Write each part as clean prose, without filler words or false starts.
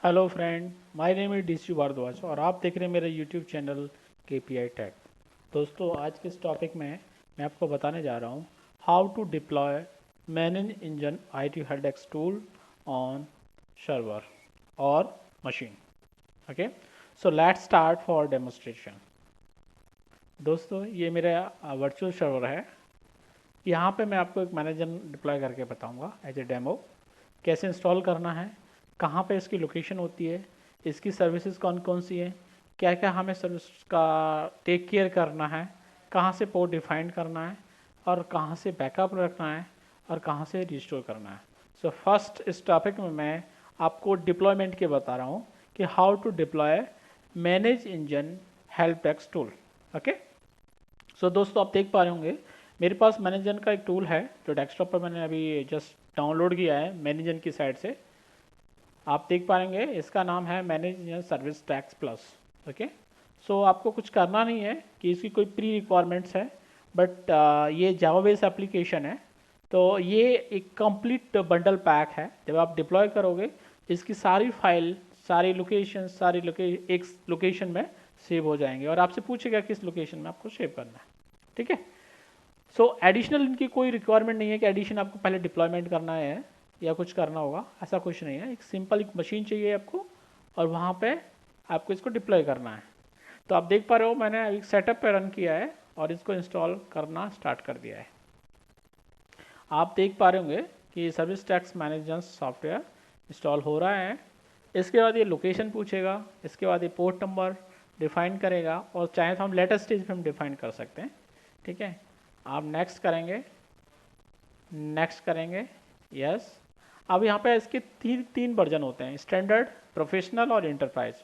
Hello friend, my name is DC Bhardwaj और आप देख रहे हैं मेरा यूट्यूब चैनल केपीआई टेक। दोस्तों, आज के इस टॉपिक में मैं आपको बताने जा रहा हूँ how to deploy ManageEngine IT help desk tool on server और machine. Okay, so let's start for demonstration. दोस्तों, ये मेरा वर्चुअल सर्वर है। यहाँ पे मैं आपको एक मैनेजर डिप्लॉय करके बताऊँगा एज ए डेमो। कैसे इंस्टॉल करना है, कहाँ पे इसकी लोकेशन होती है, इसकी सर्विसेज कौन कौन सी है, क्या क्या हमें सर्विस का टेक केयर करना है, कहाँ से पोर्ट डिफाइन करना है और कहाँ से बैकअप रखना है और कहाँ से रिस्टोर करना है। सो फर्स्ट इस टॉपिक में मैं आपको डिप्लॉयमेंट के बता रहा हूँ कि how to deploy ManageEngine help desk tool. Okay, so दोस्तों, आप देख पा रहे होंगे मेरे पास मैनेजन का एक टूल है जो डेस्कटॉप पर मैंने अभी जस्ट डाउनलोड किया है मैनेजन की साइड से। आप देख पाएंगे इसका नाम है manage service tax plus. Okay, so आपको कुछ करना नहीं है कि इसकी कोई प्री रिक्वायरमेंट्स है, बट ये जावा बेस्ड एप्लीकेशन है। तो ये एक कंप्लीट बंडल पैक है। जब आप डिप्लॉय करोगे इसकी सारी फाइल, सारी लोकेशन, एक लोकेशन में सेव हो जाएंगे और आपसे पूछेगा किस लोकेशन में आपको सेव करना है। ठीक है, सो एडिशनल इनकी कोई रिक्वायरमेंट नहीं है कि एडिशन आपको पहले डिप्लॉयमेंट करना है या कुछ करना होगा, ऐसा कुछ नहीं है। एक सिंपल एक मशीन चाहिए आपको और वहाँ पे आपको इसको डिप्लॉय करना है। तो आप देख पा रहे हो मैंने एक सेटअप पे रन किया है और इसको इंस्टॉल करना स्टार्ट कर दिया है। आप देख पा रहे होंगे कि service tax management software install हो रहा है। इसके बाद ये लोकेशन पूछेगा, इसके बाद ये पोर्ट नंबर डिफाइन करेगा और चाहे तो हम लेटेस्ट स्टेज पे हम डिफाइन कर सकते हैं। ठीक है, आप नेक्स्ट करेंगे, नेक्स्ट करेंगे, यस। अब यहाँ पे इसके तीन तीन वर्जन होते हैं, स्टैंडर्ड, प्रोफेशनल और इंटरप्राइज।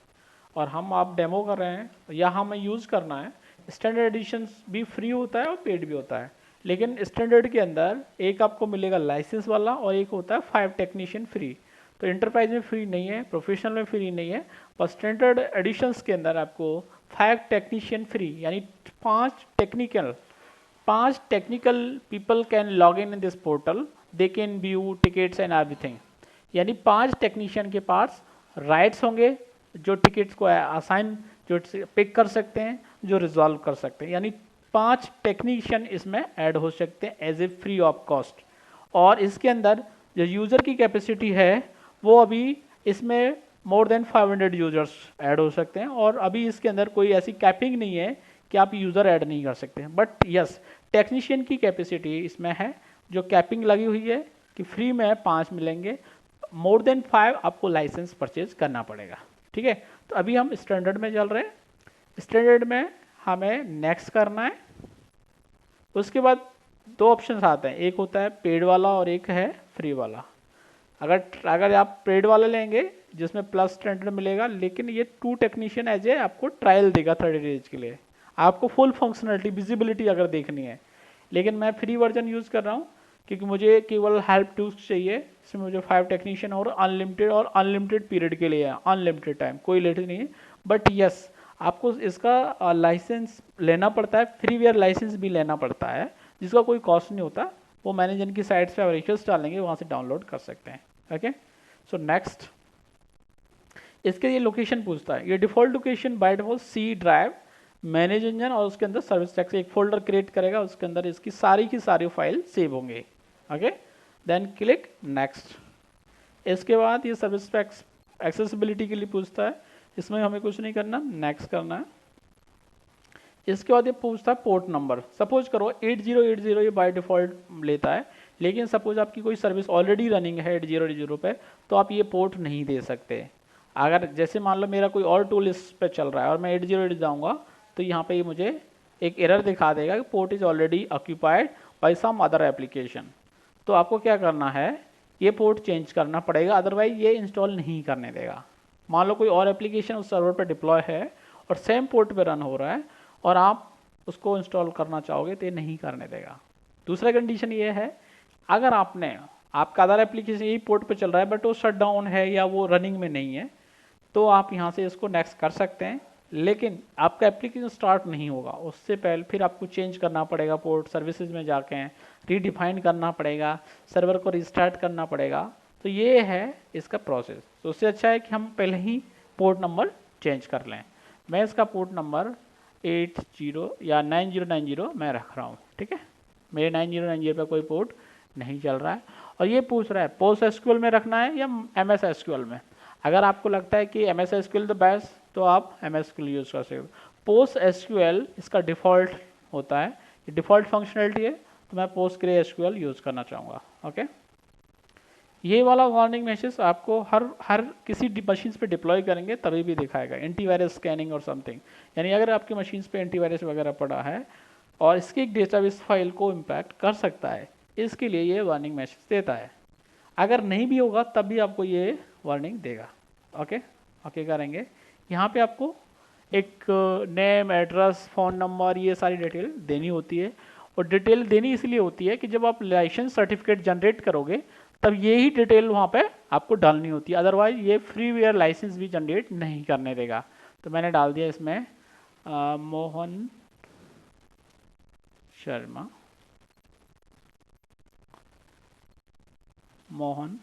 और हम आप डेमो कर रहे हैं या हमें यूज़ करना है। स्टैंडर्ड एडिशन भी फ्री होता है और पेड भी होता है, लेकिन स्टैंडर्ड के अंदर एक आपको मिलेगा लाइसेंस वाला और एक होता है 5 टेक्नीशियन फ्री। तो इंटरप्राइज में फ्री नहीं है, प्रोफेशनल में फ्री नहीं है, और स्टैंडर्ड एडिशंस के अंदर आपको 5 टेक्नीशियन फ्री, यानी 5 technical people can log in this portal, they can view tickets and everything. यानी 5 टेक्नीशियन के पास राइट्स होंगे जो टिकट्स को असाइन, जो पिक कर सकते हैं, जो रिजॉल्व कर सकते हैं। यानी 5 टेक्नीशियन इसमें ऐड हो सकते हैं as a free of cost. और इसके अंदर जो यूज़र की कैपेसिटी है वो अभी इसमें मोर देन 500 यूजर्स ऐड हो सकते हैं, और अभी इसके अंदर कोई ऐसी कैपिंग नहीं है कि आप यूज़र ऐड नहीं कर सकते। बट यस, टेक्नीशियन की कैपेसिटी इसमें है जो कैपिंग लगी हुई है कि फ्री में 5 मिलेंगे, मोर देन 5 आपको लाइसेंस परचेज करना पड़ेगा। ठीक है, तो अभी हम स्टैंडर्ड में चल रहे हैं। स्टैंडर्ड में हमें नेक्स्ट करना है। उसके बाद दो ऑप्शंस आते हैं, एक होता है पेड वाला और एक है फ्री वाला। अगर अगर आप पेड वाला लेंगे जिसमें प्लस स्टैंडर्ड मिलेगा, लेकिन ये 2 टेक्नीशियन एज ए आपको ट्रायल देगा 30 डेज के लिए, आपको फुल फंक्शनलिटी विजिबिलिटी अगर देखनी है। लेकिन मैं फ्री वर्जन यूज़ कर रहा हूँ क्योंकि मुझे केवल हेल्प टूल्स चाहिए। इसमें मुझे 5 टेक्नीशियन और अनलिमिटेड पीरियड के लिए है, अनलिमिटेड टाइम, कोई लेट नहीं है। बट यस, आपको इसका लाइसेंस लेना पड़ता है, फ्रीवेयर लाइसेंस भी लेना पड़ता है जिसका कोई कॉस्ट नहीं होता। वो मैनेजर की साइट से रिक्वेस्ट डालेंगे, वहाँ से डाउनलोड कर सकते हैं। ओके, सो नेक्स्ट, इसके ये लोकेशन पूछता है। ये default location by default C drive manage engine, और उसके अंदर सर्विस टैक्स एक फोल्डर क्रिएट करेगा, उसके अंदर इसकी सारी की सारी फाइल सेव होंगे। Okay, then click next. इसके बाद ये सर्विस टैक्स एक्सेसिबिलिटी के लिए पूछता है, इसमें हमें कुछ नहीं करना, नेक्स्ट करना है। इसके बाद ये पूछता है पोर्ट नंबर। सपोज करो 8080 ये बाय डिफॉल्ट लेता है, लेकिन सपोज आपकी कोई सर्विस ऑलरेडी रनिंग है 8080 पे, तो आप ये पोर्ट नहीं दे सकते। अगर जैसे मान लो मेरा कोई और टूल इस पे चल रहा है और मैं 8080 जाऊँगा, तो यहाँ पे ये मुझे एक एरर दिखा देगा कि port is already occupied by some other application. तो आपको क्या करना है, ये पोर्ट चेंज करना पड़ेगा, अदरवाइज ये इंस्टॉल नहीं करने देगा। मान लो कोई और एप्लीकेशन उस सर्वर पर डिप्लॉय है और सेम पोर्ट पे रन हो रहा है और आप उसको इंस्टॉल करना चाहोगे तो ये नहीं करने देगा। दूसरा कंडीशन ये है, अगर आपका अदर एप्लीकेशन यही पोर्ट पे चल रहा है बट वो शट डाउन है या वो रनिंग में नहीं है, तो आप यहाँ से इसको नेक्स्ट कर सकते हैं, लेकिन आपका एप्लीकेशन स्टार्ट नहीं होगा उससे पहले। फिर आपको चेंज करना पड़ेगा, पोर्ट सर्विसेज में जाके रीडिफाइन करना पड़ेगा, सर्वर को रिस्टार्ट करना पड़ेगा। तो ये है इसका प्रोसेस। तो उससे अच्छा है कि हम पहले ही पोर्ट नंबर चेंज कर लें। मैं इसका पोर्ट नंबर 80 या 9090 मैं रख रहा हूँ, ठीक है। मेरे 9090 पे कोई पोर्ट नहीं चल रहा है। और ये पूछ रहा है पोस्ट एसक्यूएल में रखना है या एमएस एसक्यूएल में। अगर आपको लगता है कि एमएस एसक्यूएल द बेस्ट, तो आप एमएस एसक्यूएल यूज़ कर सकते हो। पोस्ट एसक्यूएल इसका डिफ़ॉल्ट होता है, ये डिफ़ॉल्ट फंक्शनलिटी है, तो मैं पोस्ट ग्रे एसक्यूएल यूज़ करना चाहूँगा। ओके, ये वाला वार्निंग मैसेज आपको हर किसी मशीन पे डिप्लॉय करेंगे तभी भी दिखाएगा, एंटीवायरस स्कैनिंग और समथिंग। यानी अगर आपकी मशीन पे एंटीवायरस वगैरह पड़ा है और इसकी एक डेटाबेस फाइल को इम्पैक्ट कर सकता है, इसके लिए ये वार्निंग मैसेज देता है। अगर नहीं भी होगा तब भी आपको ये वार्निंग देगा। ओके ओके करेंगे। यहाँ पे आपको एक नेम, एड्रेस, फ़ोन नंबर, ये सारी डिटेल देनी होती है। और डिटेल देनी इसलिए होती है कि जब आप लाइसेंस सर्टिफिकेट जनरेट करोगे तब ये ही डिटेल वहाँ पे आपको डालनी होती है, अदरवाइज ये फ्रीवेयर लाइसेंस भी जनरेट नहीं करने देगा। तो मैंने डाल दिया इसमें मोहन शर्मा, मोहन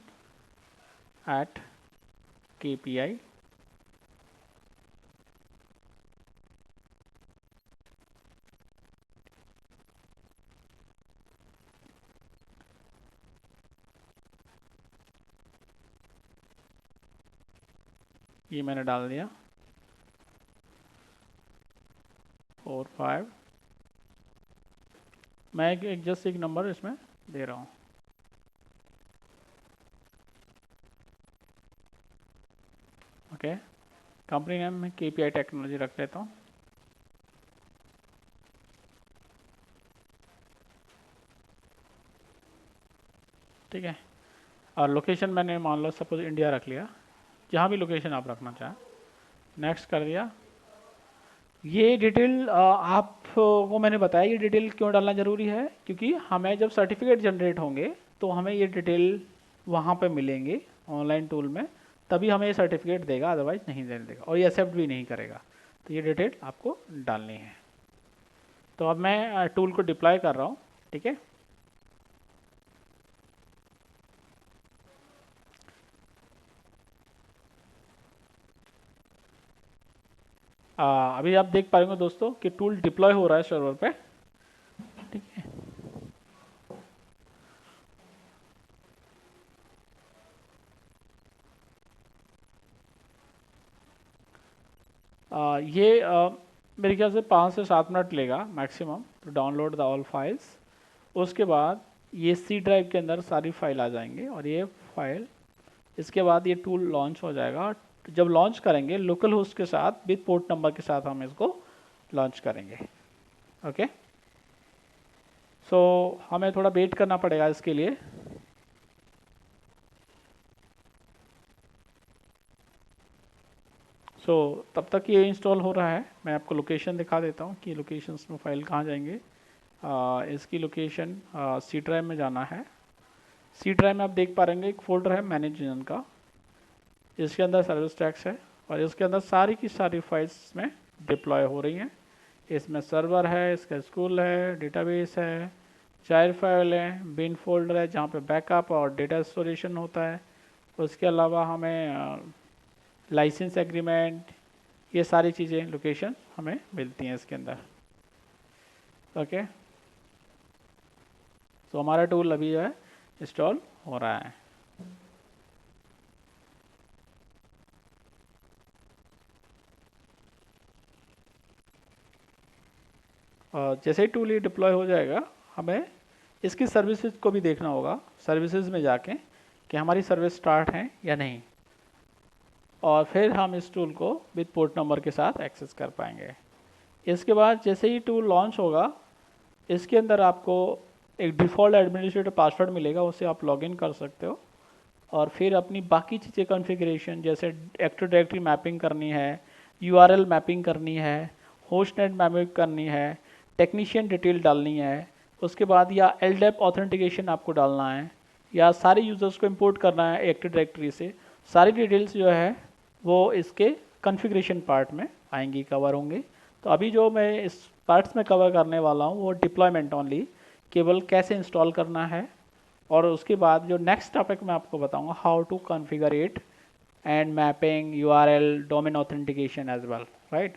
@kpi ये मैंने डाल दिया 45। मैं एक जस्ट एक नंबर इसमें दे रहा हूँ। ओके, कंपनी नेम में KPI टेक्नोलॉजी रख लेता हूँ। ठीक है, और लोकेशन मैंने मान लो सपोज इंडिया रख लिया, जहाँ भी लोकेशन आप रखना चाहें। नेक्स्ट कर दिया। ये डिटेल आपको मैंने बताया ये डिटेल क्यों डालना ज़रूरी है, क्योंकि हमें जब सर्टिफिकेट जनरेट होंगे तो हमें ये डिटेल वहाँ पे मिलेंगे ऑनलाइन टूल में, तभी हमें ये सर्टिफिकेट देगा, अदरवाइज नहीं देने देगा और ये एक्सेप्ट भी नहीं करेगा। तो ये डिटेल आपको डालनी है। तो अब मैं टूल को डिप्लॉय कर रहा हूँ। ठीक है, अभी आप देख पाएंगे दोस्तों कि टूल डिप्लॉय हो रहा है सर्वर पे। ठीक है, ये मेरे ख्याल से 5 से 7 मिनट लेगा maximum to download the all files. उसके बाद ये सी ड्राइव के अंदर सारी फाइल आ जाएंगे और ये फाइल, इसके बाद ये टूल लॉन्च हो जाएगा। जब लॉन्च करेंगे लोकल होस्ट के साथ विद पोर्ट नंबर के साथ हम इसको लॉन्च करेंगे। ओके, सो हमें थोड़ा वेट करना पड़ेगा इसके लिए। तब तक ये इंस्टॉल हो रहा है, मैं आपको लोकेशन दिखा देता हूँ कि लोकेशंस में फाइल कहाँ जाएंगे। इसकी लोकेशन सी ड्राइव में जाना है। सी ड्राइव में आप देख पा रहे एक फोल्डर है मैनेजमेंट का, इसके अंदर सर्विस टैक्स है और इसके अंदर सारी की सारी फाइल्स में डिप्लॉय हो रही हैं। इसमें सर्वर है, इसका स्कूल है, डेटाबेस है, चाइल्ड फाइल है, बिन फोल्डर है जहाँ पे बैकअप और डेटा स्टोरेशन होता है। उसके अलावा हमें लाइसेंस एग्रीमेंट, ये सारी चीज़ें लोकेशन हमें मिलती हैं इसके अंदर। ओके, तो हमारा टूल अभी जो है इंस्टॉल हो रहा है। और जैसे ही टूल ये डिप्लॉय हो जाएगा हमें इसकी सर्विसेज को भी देखना होगा, सर्विसेज में जाके कि हमारी सर्विस स्टार्ट है या नहीं, और फिर हम इस टूल को विद पोर्ट नंबर के साथ एक्सेस कर पाएंगे। इसके बाद जैसे ही टूल लॉन्च होगा इसके अंदर आपको एक डिफ़ॉल्ट एडमिनिस्ट्रेटर पासवर्ड मिलेगा, उससे आप लॉगिन कर सकते हो और फिर अपनी बाकी चीज़ें कॉन्फ़िगरेशन जैसे एक्टिव डायरेक्टरी मैपिंग करनी है, यूआरएल मैपिंग करनी है, होस्टनेट मैपिंग करनी है, टेक्नीशियन डिटेल डालनी है, उसके बाद या एलडेप ऑथेंटिकेशन आपको डालना है या सारे यूज़र्स को इंपोर्ट करना है एक्टिव डायरेक्टरी से, सारी डिटेल्स जो है वो इसके कॉन्फ़िगरेशन पार्ट में आएंगी, कवर होंगे। तो अभी जो मैं इस पार्ट्स में कवर करने वाला हूँ वो डिप्लॉयमेंट ओनली, केवल कैसे इंस्टॉल करना है और उसके बाद जो नेक्स्ट टॉपिक मैं आपको बताऊंगा, how to configure it and mapping, URL, domain authentication as well, right.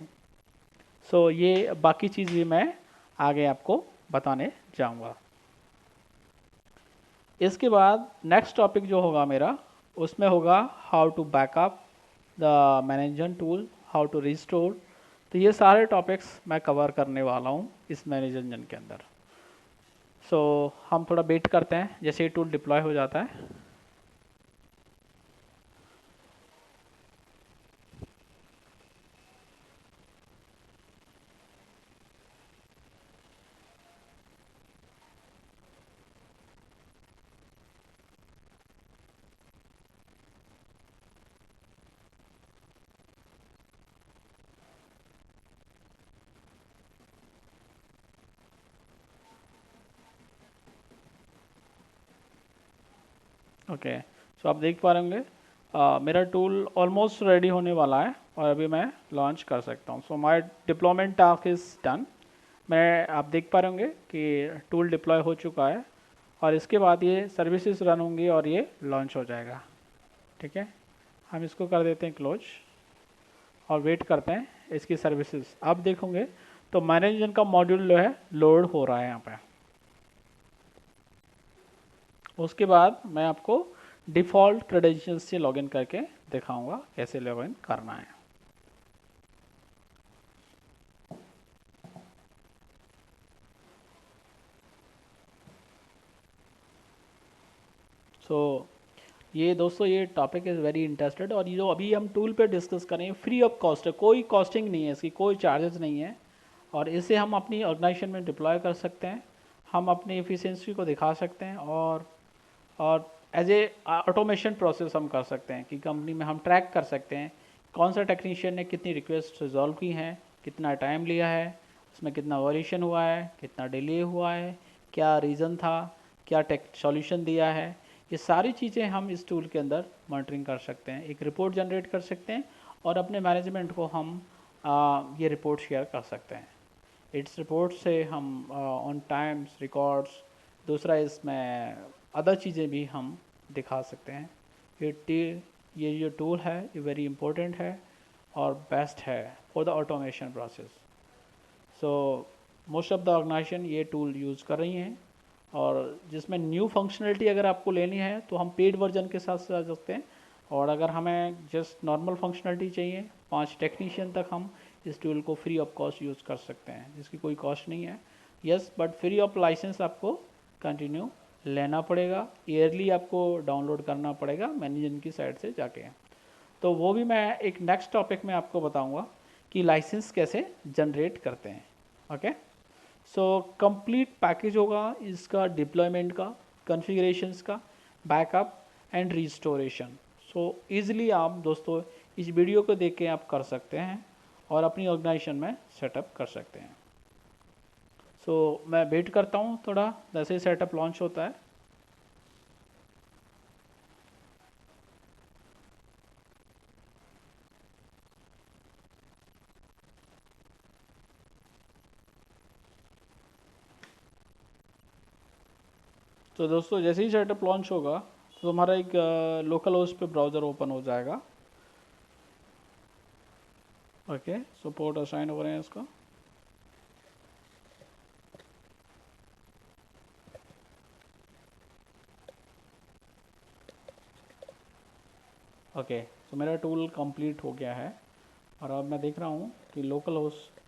So ये बाकी चीज़ भी मैं आगे आपको बताने जाऊंगा। इसके बाद नेक्स्ट टॉपिक जो होगा मेरा, उसमें होगा how to backup the management tool, how to restore. तो ये सारे टॉपिक्स मैं कवर करने वाला हूँ इस मैनेज इंजन के अंदर। सो हम थोड़ा वेट करते हैं जैसे ये टूल डिप्लॉय हो जाता है। ओके, सो आप देख पा रहे होंगे मेरा टूल ऑलमोस्ट रेडी होने वाला है और अभी मैं लॉन्च कर सकता हूँ। So my deployment task is done. मैं आप देख पा रहे होंगे कि टूल डिप्लॉय हो चुका है और इसके बाद ये सर्विसेज रन होंगी और ये लॉन्च हो जाएगा। ठीक है, हम इसको कर देते हैं क्लोज और वेट करते हैं इसकी सर्विसेज। आप देखोगे तो मैनेज इंजन का मॉड्यूल जो है लोड हो रहा है यहाँ पे। उसके बाद मैं आपको डिफ़ॉल्ट क्रेडेंशियल्स से लॉगिन करके दिखाऊंगा कैसे लॉगिन करना है। सो ये दोस्तों ये टॉपिक इज़ वेरी इंटरेस्टेड और ये जो अभी हम टूल पे डिस्कस करें फ्री ऑफ कॉस्ट है, कोई कॉस्टिंग नहीं है, इसकी कोई चार्जेस नहीं है और इसे हम अपनी ऑर्गेनाइजेशन में डिप्लॉय कर सकते हैं, हम अपनी एफिशिएंसी को दिखा सकते हैं और एज ए ऑटोमेशन प्रोसेस हम कर सकते हैं कि कंपनी में हम ट्रैक कर सकते हैं कौन सा टेक्नीशियन ने कितनी रिक्वेस्ट रिजॉल्व की हैं, कितना टाइम लिया है, उसमें कितना वेरिएशन हुआ है, कितना डिले हुआ है, क्या रीज़न था, क्या टेक सॉल्यूशन दिया है। ये सारी चीज़ें हम इस टूल के अंदर मॉनिटरिंग कर सकते हैं, एक रिपोर्ट जनरेट कर सकते हैं और अपने मैनेजमेंट को हम ये रिपोर्ट शेयर कर सकते हैं। इट्स रिपोर्ट से हम ऑन टाइम्स रिकॉर्ड्स, दूसरा इसमें अदर चीज़ें भी हम दिखा सकते हैं। ये जो टूल है ये वेरी इंपॉर्टेंट है और बेस्ट है for the automation process. So most of the organization ये टूल यूज़ कर रही हैं और जिसमें न्यू फंक्शनलिटी अगर आपको लेनी है तो हम पेड वर्जन के साथ जा सकते हैं और अगर हमें जस्ट नॉर्मल फंक्शनलिटी चाहिए 5 टेक्नीशियन तक हम इस टूल को फ्री ऑफ कॉस्ट यूज़ कर सकते हैं, जिसकी कोई कॉस्ट नहीं है। Yes, but free of license आपको कंटिन्यू लेना पड़ेगा, ईयरली आपको डाउनलोड करना पड़ेगा मैनेजर की साइड से जाके। तो वो भी मैं एक नेक्स्ट टॉपिक में आपको बताऊंगा कि लाइसेंस कैसे जनरेट करते हैं। ओके, सो कंप्लीट पैकेज होगा इसका डिप्लॉयमेंट का, कॉन्फ़िगरेशंस का, backup and restoration. So easily आप दोस्तों इस वीडियो को देख के आप कर सकते हैं और अपनी ऑर्गेनाइजेशन में सेटअप कर सकते हैं। सो मैं वेट करता हूँ थोड़ा जैसे ही सेटअप लॉन्च होता है। तो दोस्तों जैसे ही सेटअप लॉन्च होगा तो हमारा एक लोकल होस्ट पे ब्राउज़र ओपन हो जाएगा। ओके, सो पोर्ट असाइन हो रहे हैं इसका। ओके, तो मेरा टूल कंप्लीट हो गया है और अब मैं देख रहा हूँ कि local host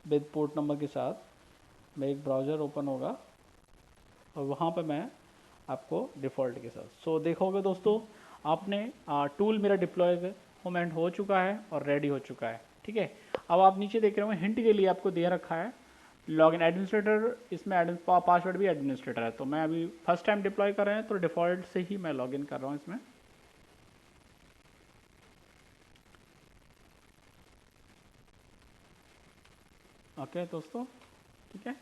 with port number के साथ मैं एक ब्राउज़र ओपन होगा और वहाँ पे मैं आपको डिफ़ॉल्ट के साथ देखोगे दोस्तों आपने टूल मेरा डिप्लॉयमेंट हो चुका है और रेडी हो चुका है। ठीक है, अब आप नीचे देख रहे हो हिंट के लिए आपको दे रखा है लॉगिन एडमिनिस्ट्रेटर, इसमें पासवर्ड भी एडमिनिस्ट्रेटर है। तो मैं अभी फर्स्ट टाइम डिप्लॉय कर रहे हैं तो डिफ़ॉल्ट से ही मैं लॉगिन कर रहा हूँ इसमें। ओके दोस्तों, ठीक है,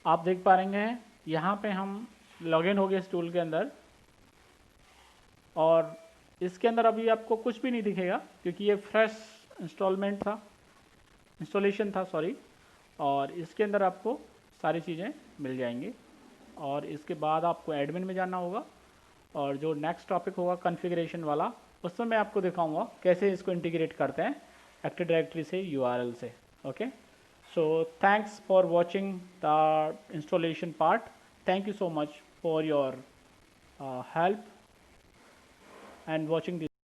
आप देख पा रहे हैं यहाँ पे हम लॉगिन हो गए इस टूल के अंदर और इसके अंदर अभी आपको कुछ भी नहीं दिखेगा क्योंकि ये फ्रेश इंस्टॉलेशन था सॉरी। और इसके अंदर आपको सारी चीज़ें मिल जाएंगी। और इसके बाद आपको एडमिन में जाना होगा और जो नेक्स्ट टॉपिक होगा कॉन्फ़िगरेशन वाला, उसमें मैं आपको दिखाऊंगा कैसे इसको इंटीग्रेट करते हैं एक्टिव डायरेक्टरी से यूआरएल से। Okay, so thanks for watching the installation part. Thank you so much for your help and watching this